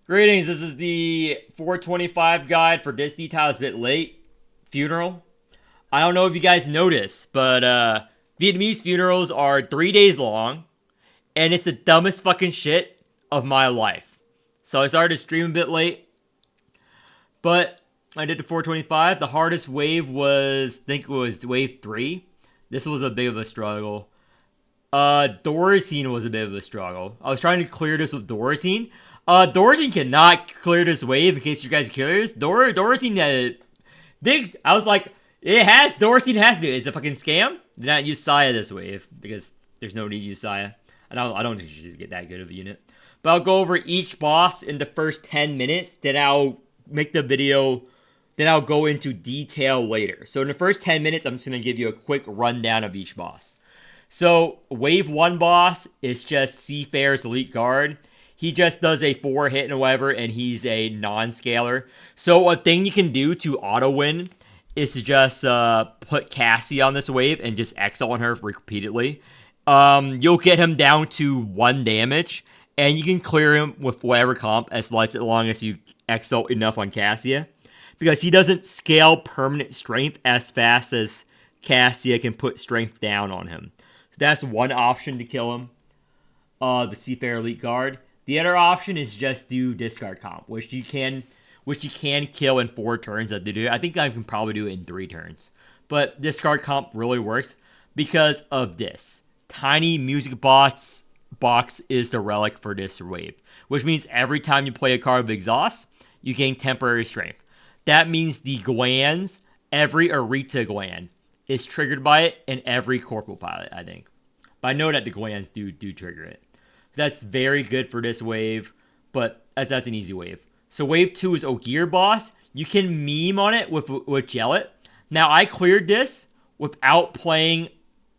Greetings, this is the 425 guide for Disney Tiles Bit Late Funeral. I don't know if you guys noticed, but Vietnamese funerals are 3 days long, and it's the dumbest fucking shit of my life. So I started to stream a bit late, but I did the 425. The hardest wave was, I think it was wave 3. This was a bit of a struggle. Dorazine was a bit of a struggle. I was trying to clear this with Dorazine. Dorazine cannot clear this wave, in case you guys are curious. Dorazine, big. I was like, Dorazine has to. It's a fucking scam. Did not use Saya this wave, because there's no need to use Saya. I don't think you should get that good of a unit. But I'll go over each boss in the first 10 minutes, then I'll make the video, then I'll go into detail later. So in the first 10 minutes, I'm just going to give you a quick rundown of each boss. So, Wave 1 boss is just Seafarer's Elite Guard. He just does a 4-hit and whatever, and he's a non-scaler. So, a thing you can do to auto-win is to just put Cassie on this wave and just Exile on her repeatedly. You'll get him down to 1 damage, and you can clear him with whatever comp as long as you Exile enough on Cassia. Because he doesn't scale permanent strength as fast as Cassia can put strength down on him. That's one option to kill him. The Seafarer Elite Guard. The other option is just do discard comp, which you can kill in 4 turns. I think I can probably do it in 3 turns. But discard comp really works because of this. Tiny music box is the relic for this wave, which means every time you play a card of exhaust, you gain temporary strength. That means the glands, every Arita gland, is triggered by it, and every Corporal Pilot, I think. But I know that the glands do trigger it. That's very good for this wave, but that's an easy wave. So wave 2 is Ogier boss. You can meme on it with Jellet. Now, I cleared this without playing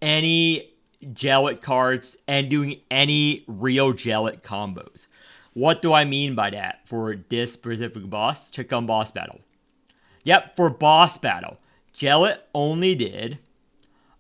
any Jellet cards and doing any real Jellet combos. What do I mean by that for this specific boss? Check on boss battle. Yep, for boss battle. Jellet only did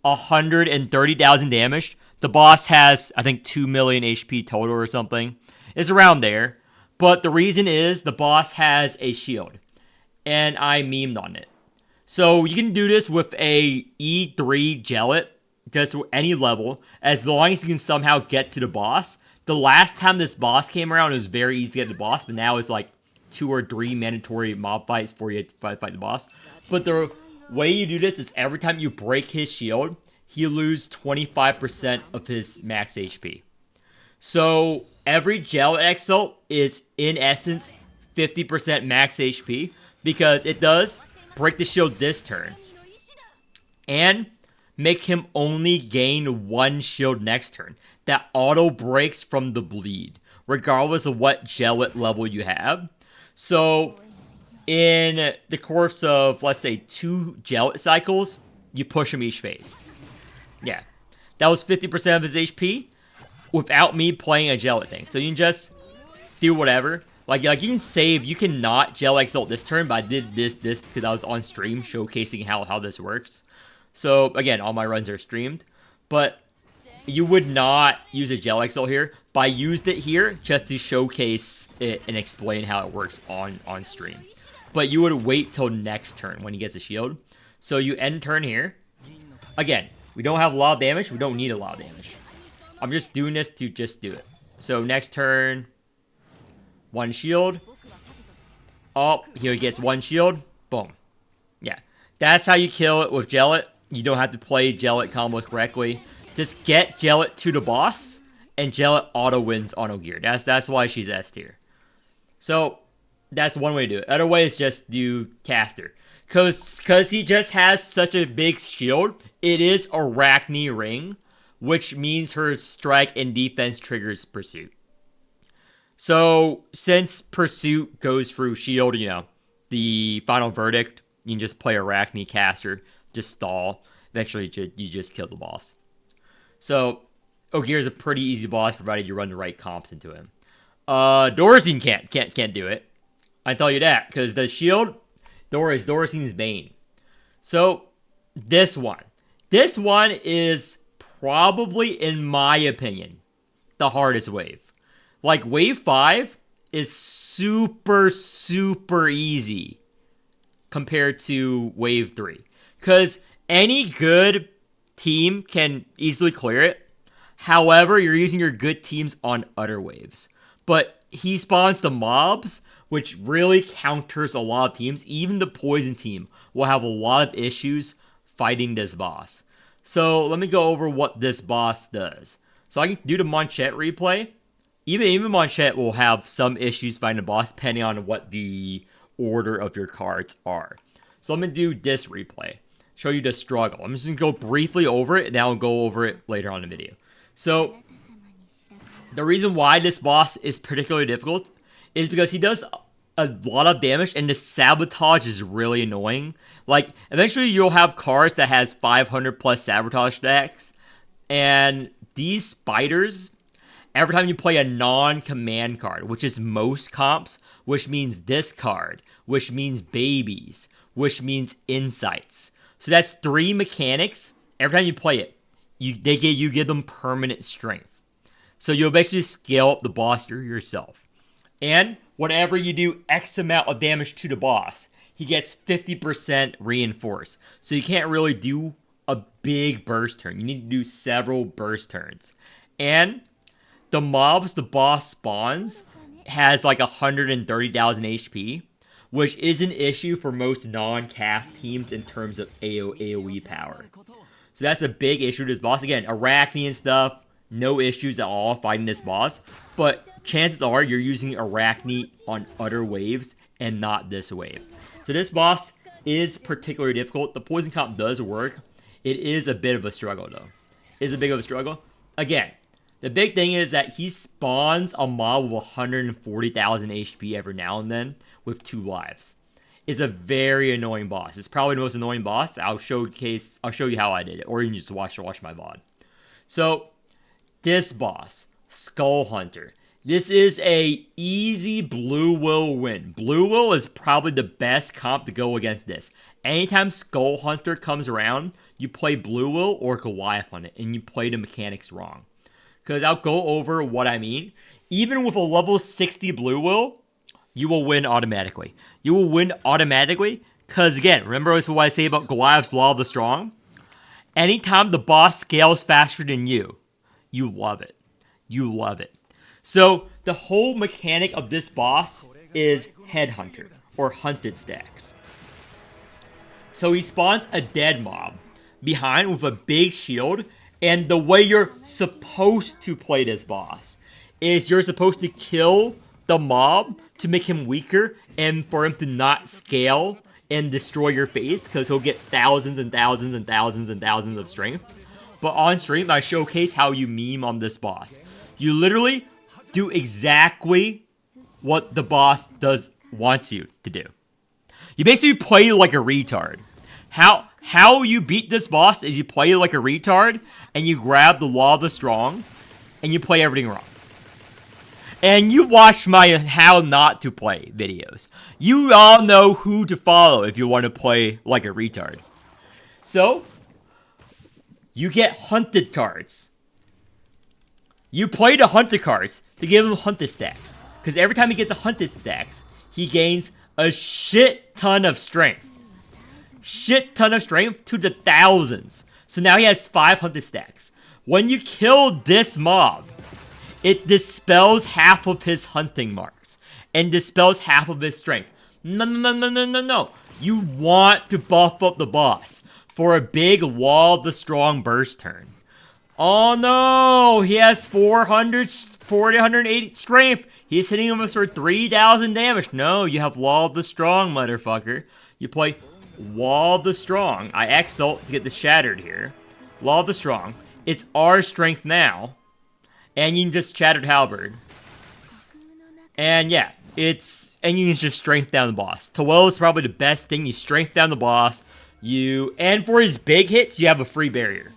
130,000 damage. The boss has, I think, 2 million HP total or something. It's around there. But the reason is the boss has a shield. And I memed on it. So you can do this with a E3 Jellet, just any level, as long as you can somehow get to the boss. The last time this boss came around, it was very easy to get the boss, but now it's like 2 or 3 mandatory mob fights before you fight the boss. But the way you do this is every time you break his shield, he loses 25% of his max HP. So every Gel Exalt is in essence 50% max HP because it does break the shield this turn and make him only gain 1 shield next turn. That auto breaks from the bleed, regardless of what Jellet level you have. So in the course of, let's say, 2 Jellet cycles, you push him each phase. Yeah. That was 50% of his HP without me playing a Jellet thing. So you can just do whatever. Like you can save, you cannot Gel Exalt this turn, but I did this because I was on stream showcasing how this works. So again, all my runs are streamed. But you would not use a Gel Exalt here, but I used it here just to showcase it and explain how it works on stream. But you would wait till next turn when he gets a shield. So you end turn here. Again, we don't have a lot of damage. We don't need a lot of damage. I'm just doing this to just do it. So next turn, 1 shield. Oh, he gets 1 shield. Boom. Yeah. That's how you kill it with Jellet. You don't have to play Jellet combo correctly. Just get Jellet to the boss, and Jellet auto wins on Ogier. That's why she's S tier. So that's one way to do it. Other way is just do Caster. Because he just has such a big shield, it is Arachne Ring, which means her strike and defense triggers Pursuit. So, since Pursuit goes through shield, the final verdict, you can just play Arachne Caster, just stall. Eventually, you just kill the boss. So, Ogier is a pretty easy boss, provided you run the right comps into him. Dorazine can't do it. I tell you that, because the shield, Dorazine's Bane. So, this one is probably, in my opinion, the hardest wave. Like, wave 5 is super, super easy compared to Wave 3. Because any good team can easily clear it. However, you're using your good teams on other waves. But he spawns the mobs, which really counters a lot of teams. Even the poison team will have a lot of issues fighting this boss. So let me go over what this boss does. So I can do the Manchette replay. Even Manchette will have some issues fighting the boss depending on what the order of your cards are. So let me do this replay. Show you the struggle. I'm just going to go briefly over it, and then I'll go over it later on in the video. So, the reason why this boss is particularly difficult is because he does a lot of damage, and the sabotage is really annoying. Like, eventually you'll have cards that has 500 plus sabotage stacks, and these spiders, every time you play a non-command card, which is most comps, which means this card, which means babies, which means insights. So that's 3 mechanics. Every time you play it, you give them permanent strength. So you'll basically scale up the boss yourself. And whenever you do X amount of damage to the boss, he gets 50% reinforced. So you can't really do a big burst turn. You need to do several burst turns. And the mobs the boss spawns has like 130,000 HP, which is an issue for most non-CAF teams in terms of AoE power. So that's a big issue to this boss. Again, Arachne and stuff, no issues at all fighting this boss. But chances are you're using Arachne on other waves and not this wave. So this boss is particularly difficult. The poison comp does work. It is a bit of a struggle though. It is a bit of a struggle. Again, the big thing is that he spawns a mob with 140,000 HP every now and then with 2 lives. It's a very annoying boss. It's probably the most annoying boss. I'll show you how I did it, or you can just watch my VOD. So, this boss, Skull Hunter. This is a easy Blue Will win. Blue Will is probably the best comp to go against this. Anytime Skull Hunter comes around, you play Blue Will or Goliath on it, and you play the mechanics wrong. Because I'll go over what I mean. Even with a level 60 Blue Will, you will win automatically. You will win automatically because, again, remember what I say about Goliath's Law of the Strong? Anytime the boss scales faster than you, you love it. You love it. So, the whole mechanic of this boss is Headhunter, or Hunted Stacks. So he spawns a dead mob behind with a big shield, and the way you're supposed to play this boss is you're supposed to kill the mob to make him weaker and for him to not scale and destroy your face because he'll get thousands and thousands and thousands and thousands of strength. But on stream, I showcase how you meme on this boss. You literally do exactly what the boss wants you to do. You basically play like a retard. How you beat this boss is you play like a retard and you grab the Law of the Strong and you play everything wrong. And you watch my how not to play videos. You all know who to follow if you want to play like a retard. So, you get hunted cards. You play the hunted cards to give him hunted stacks. Because every time he gets a hunted stacks, he gains a shit ton of strength. Shit ton of strength to the thousands. So now he has 5 hunted stacks. When you kill this mob, it dispels half of his hunting marks and dispels half of his strength. No. You want to buff up the boss for a big Wall of the Strong burst turn. Oh no, he has 480 strength. He's hitting him for 3,000 damage. No, you have Wall of the Strong, motherfucker. You play Wall of the Strong. I X-ult to get the Shattered here. Wall of the Strong. It's our strength now. And you can just Shattered Halberd. And yeah, and you can just strength down the boss. Tawell is probably the best thing. You strength down the boss. And for his big hits, you have a free barrier.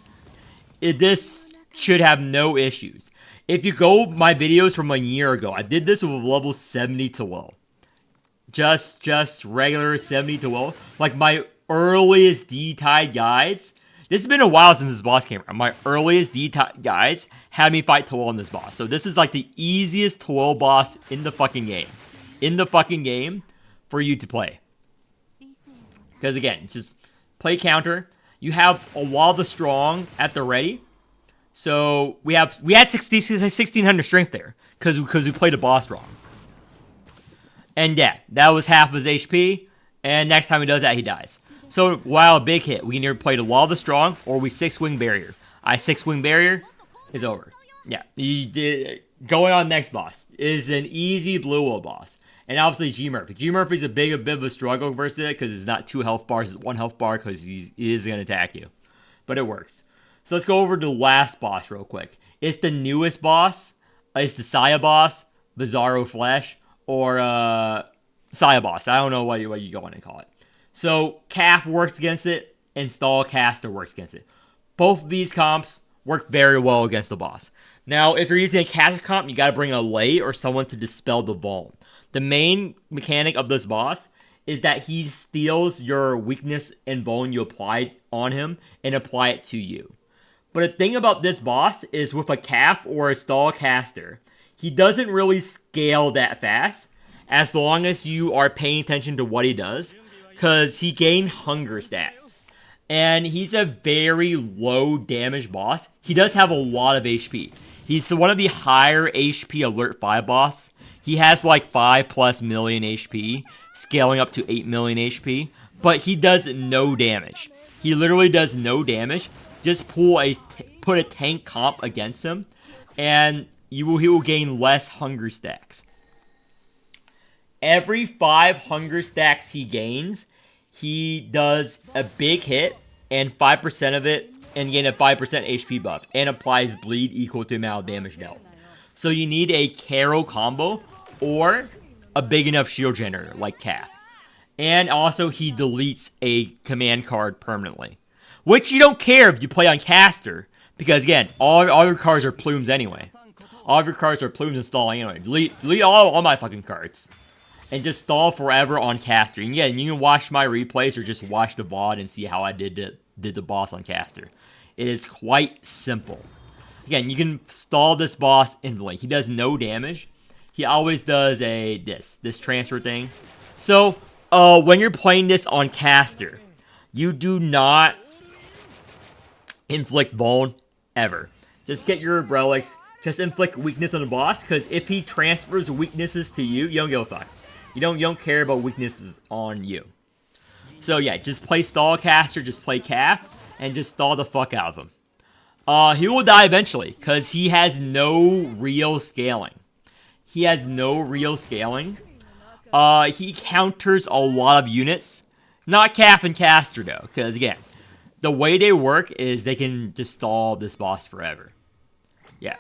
This should have no issues. If you go my videos from a year ago, I did this with a level 70 Tawell. Just regular 70 Tawell. Like my earliest D-Tide guides, This has been a while since this boss came around. My earliest guys had me fight Toil on this boss. So this is like the easiest Toil boss in the fucking game. In the fucking game for you to play. Because again, just play counter. You have a Wall of the Strong at the ready. So we had 1600 strength there. Because we played the boss wrong. And yeah, that was half of his HP. And next time he does that, he dies. So, while a big hit, we can either play the Wall of the Strong, or we 6-wing barrier. 6-wing barrier is over. Yeah, going on next boss is an easy blue wall boss. And obviously G Murphy. G Murphy's a bit of a struggle versus it, because it's not 2 health bars, it's 1 health bar, because he is going to attack you. But it works. So let's go over to the last boss real quick. It's the newest boss. It's the Saya boss, Bizarro Flesh, or Saya boss. I don't know what you want to call it. So, Calf works against it, and Stall Caster works against it. Both of these comps work very well against the boss. Now, if you're using a Caster comp, you gotta bring a Lay or someone to dispel the Vuln. The main mechanic of this boss is that he steals your weakness and Vuln you applied on him and apply it to you. But the thing about this boss is with a Calf or a Stall Caster, he doesn't really scale that fast as long as you are paying attention to what he does. Because he gained hunger stats. And he's a very low damage boss. He does have a lot of HP. He's one of the higher HP Alert 5 boss. He has like 5+ million HP, scaling up to 8 million HP. But he does no damage. He literally does no damage. Just put a tank comp against him, and he will gain less hunger stacks. Every 5 hunger stacks he gains, he does a big hit, and 5% of it, and gain a 5% HP buff, and applies bleed equal to the amount of damage dealt. So you need a Caro combo, or a big enough shield generator, like Calf. And also, he deletes a command card permanently. Which you don't care if you play on Caster, because again, all your cards are plumes anyway. All of your cards are plumes installing anyway. Delete all my fucking cards. And just stall forever on Caster. And yeah, you can watch my replays or just watch the VOD and see how I did the boss on Caster. It is quite simple. Again, you can stall this boss infinitely. He does no damage. He always does this transfer thing. So, when you're playing this on Caster, you do not inflict Vuln ever. Just get your relics. Just inflict weakness on the boss, because if he transfers weaknesses to you, you don't give a fuck. You don't care about weaknesses on you. So yeah, just play Stall Caster, just play Calf, and just stall the fuck out of him. He will die eventually, because he has no real scaling. He has no real scaling. He counters a lot of units. Not Calf and Caster though, because again, the way they work is they can just stall this boss forever. Yeah.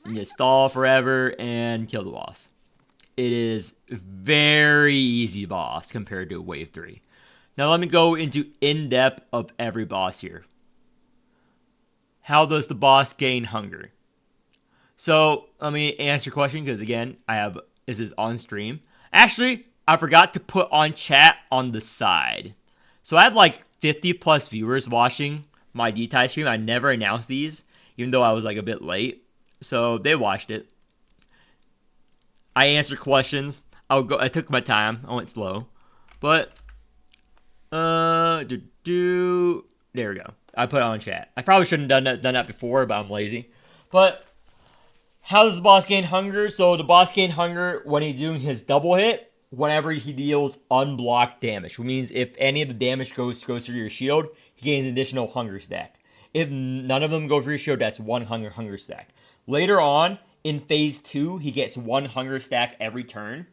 You just stall forever and kill the boss. It is very easy boss compared to Wave 3. Now let me go into in-depth of every boss here. How does the boss gain hunger? So, let me answer your question, because again, this is on stream. Actually, I forgot to put on chat on the side. So I have like 50 plus viewers watching my D-Tie stream. I never announced these, even though I was like a bit late. So they watched it. I answered questions. I took my time. I went slow. But there we go. I put it on chat. I probably shouldn't have done that before, but I'm lazy. But how does the boss gain hunger? So the boss gain hunger when he's doing his double hit, whenever he deals unblocked damage. Which means if any of the damage goes through your shield, he gains an additional hunger stack. If none of them go through your shield, that's 1 hunger stack. Later on, in Phase 2, he gets 1 hunger stack every turn.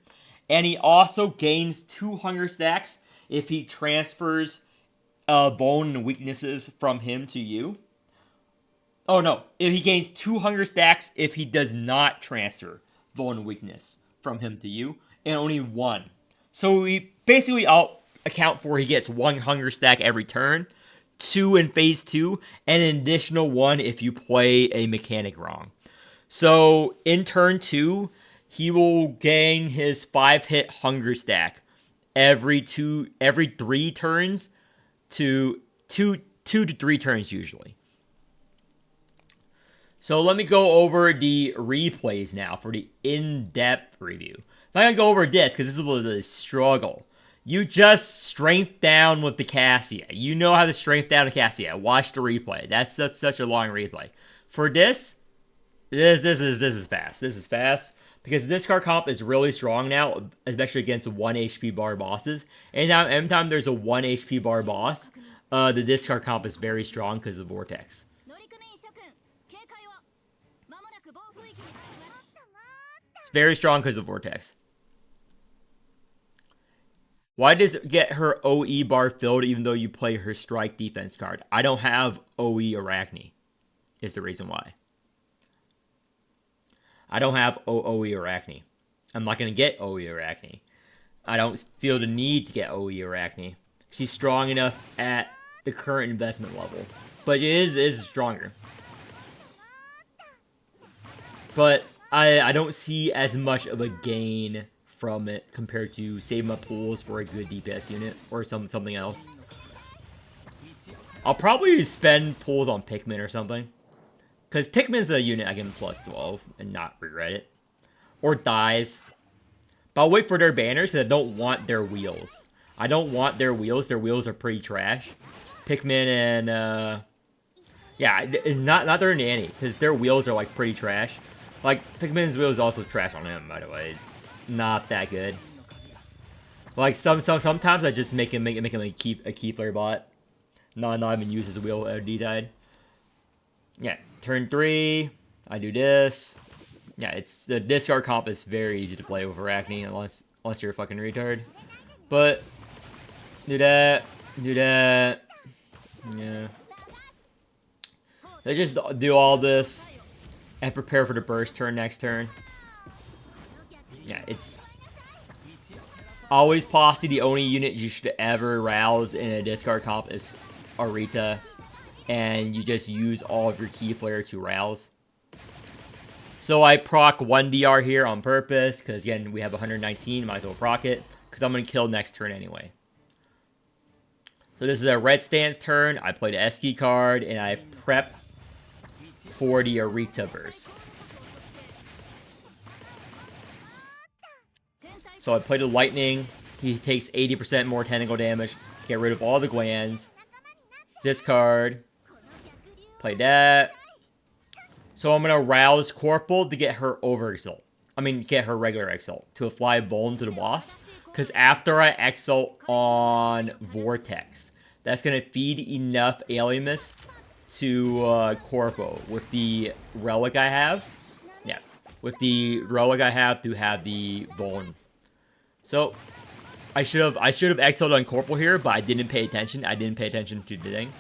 And he also gains 2 hunger stacks if he transfers Vuln and weaknesses from him to you. Oh no, if he gains 2 hunger stacks if he does not transfer Vuln and weakness from him to you. And only 1. So we basically account for he gets 1 hunger stack every turn. 2 in Phase 2. And an additional 1 if you play a mechanic wrong. So, in turn 2, he will gain his 5-hit hunger stack every 3 turns to 2 to 3 turns usually. So let me go over the replays now for the in-depth review. I'm not going to go over this because this was a struggle. You just strength down with the Cassia. You know how to strength down a Cassia. Watch the replay. That's such a long replay. For this is fast. This is fast because this card comp is really strong now, especially against 1 HP bar bosses. Anytime there's a 1 HP bar boss, the discard comp is very strong because of Vortex. It's very strong because of Vortex. Why does it get her OE bar filled even though you play her strike defense card? I don't have OE Arachne, is the reason why. I don't have OE Arachne. I'm not going to get OE Arachne. I don't feel the need to get OE Arachne. She's strong enough at the current investment level. But it is stronger. But I don't see as much of a gain from it compared to saving my pools for a good DPS unit or something else. I'll probably spend pools on Pikmin or something. Because Pikmin's a unit I can plus 12 and not regret it. Or dies. But I'll wait for their banners because I don't want their wheels. I don't want their wheels. Their wheels are pretty trash. Pikmin and, yeah, not their nanny. Because their wheels are, like, pretty trash. Like, Pikmin's wheels also trash on him, by the way. It's not that good. Like, sometimes I just make him a Keyflare bot. Not even use his wheel D-tide. Yeah, turn 3, I do this. Yeah, it's the discard comp is very easy to play with Arachne unless you're a fucking retard. But do that. Yeah. I just do all this and prepare for the burst turn next turn. Yeah, it's always Posse. The only unit you should ever rouse in a discard comp is Arita. And you just use all of your Keyflare to rouse. So I proc 1 DR here on purpose, because again, we have 119, might as well proc it, because I'm going to kill next turn anyway. So this is a red stance turn, I play the Eski card, and I prep for the Arita burst. So I play the Lightning, he takes 80% more technical damage, get rid of all the glands, discard, play that. So I'm going to rouse Corporal to get her over exalt. I mean, get her regular exalt. To apply Bone to the boss. Because after I exalt on Vortex, that's going to feed enough Alienus to Corpo with the relic I have. Yeah. With the relic I have to have the Bone. So I should have exalted on Corporal here, but I didn't pay attention. I didn't pay attention to the thing.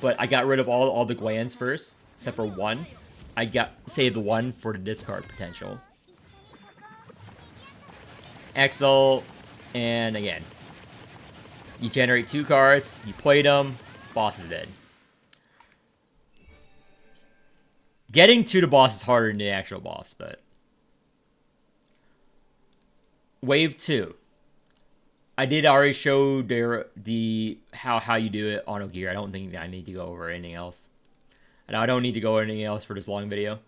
But I got rid of all the glands first, except for 1. I saved 1 for the discard potential. Exalt, and again, you generate 2 cards, you play them, boss is dead. Getting to the boss is harder than the actual boss, but Wave 2. I did already show how you do it on Ogier. I don't think I need to go over anything else. And I don't need to go over anything else for this long video.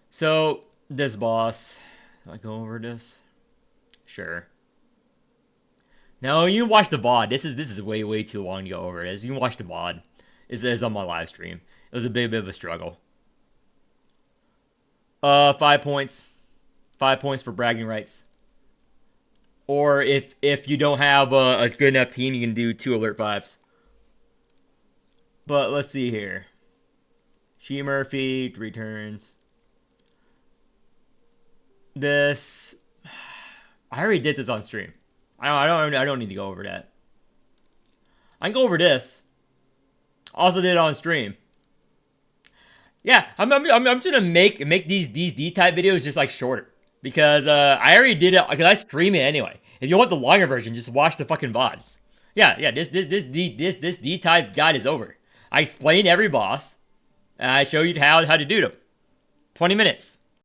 So, this boss. Do I go over this? Sure. No, you can watch the VOD. This is way too long to go over this. You can watch the VOD. It's on my live stream. It was a bit of a struggle. 5 points. 5 points for bragging rights. Or if you don't have a good enough team, you can do 2 alert 5s. But let's see here. She Murphy, 3 turns. This, I already did this on stream. I don't need to go over that. I can go over this. Also did it on stream. Yeah, I'm just gonna make these D-type videos just like shorter. Because I already did it, because I stream it anyway. If you want the longer version, just watch the fucking VODs. Yeah, this D-type guide is over. I explained every boss, and I show you how to do them. 20 minutes.